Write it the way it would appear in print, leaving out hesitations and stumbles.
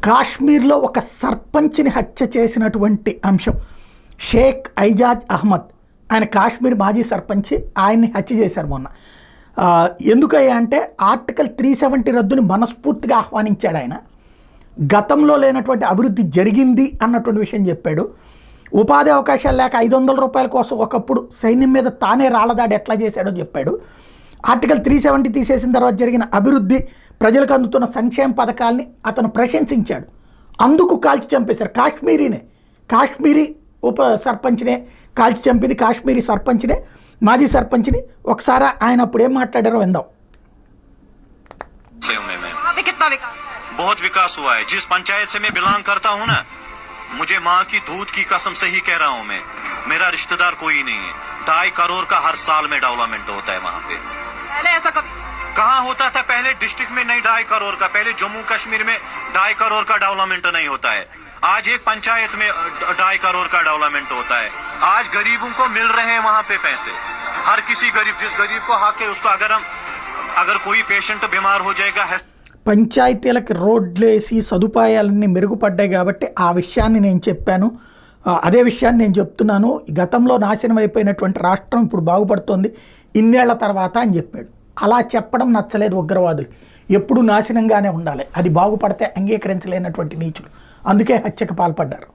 కాశ్మీర్లో ఒక సర్పంచ్ని హత్య చేసినటువంటి అంశం. షేక్ ఐజాజ్ అహ్మద్, ఆయన కాశ్మీర్ మాజీ సర్పంచ్, ఆయన్ని హత్య చేశారు మొన్న. ఎందుకయ్యా అంటే ఆర్టికల్ 370 రద్దుని మనస్ఫూర్తిగా ఆహ్వానించాడు ఆయన. గతంలో లేనటువంటి అభివృద్ధి జరిగింది అన్నటువంటి విషయం చెప్పాడు. ఉపాధి అవకాశాలు లేక 500 రూపాయల కోసం ఒకప్పుడు సైన్యం మీద తానే రాళ్లదాడి ఎట్లా చేశాడో చెప్పాడు. ఆర్టికల్ 370 తీసేసిన తర్వాత జరిగిన అభివృద్ధి, ప్రజలకు అందుతున్న సంక్షేమ పథకాల్ని అతను ప్రశంసించాడు. అందుకు కాల్చి చంపేశారు. కాశ్మీరీ ఉప సర్పంచ్నే కాల్చి చంపింది కాశ్మీరీ సర్పంచ్నే, మాజీ సర్పంచ్ని. ఒకసారి ఆయన అప్పుడు ఏం మాట్లాడారో విందాం. बहुत विकास हुआ है। जिस पंचायत से मैं बिलोंग करता हूँ ना, मुझे माँ की दूध की कसम से ही कह रहा हूँ मैं, मेरा रिश्तेदार कोई नहीं है। 2.5 करोड़ का हर साल में डेवलपमेंट होता है वहाँ पे। पहले ऐसा कभी कहाँ होता था? पहले डिस्ट्रिक्ट में नहीं 2.5 करोड़ का, पहले जम्मू कश्मीर में 2.5 करोड़ का डेवलपमेंट नहीं होता है। आज एक पंचायत में 2.5 करोड़ का डेवलपमेंट होता है। आज गरीबों को मिल रहे हैं वहाँ पे पैसे। हर किसी गरीब, जिस गरीब को हक है उसको, अगर कोई पेशेंट बीमार हो जाएगा, పంచాయతీలకి రోడ్లేసి సదుపాయాలన్నీ మెరుగుపడ్డాయి కాబట్టి ఆ విషయాన్ని నేను చెప్పాను. అదే విషయాన్ని నేను చెప్తున్నాను. గతంలో నాశనం అయిపోయినటువంటి రాష్ట్రం ఇప్పుడు బాగుపడుతోంది ఇన్నేళ్ల తర్వాత అని చెప్పాడు. అలా చెప్పడం నచ్చలేదు ఉగ్రవాదులు. ఎప్పుడు నాశనంగానే ఉండాలి, అది బాగుపడితే అంగీకరించలేనటువంటి నీచులు. అందుకే హత్యకు పాల్పడ్డారు.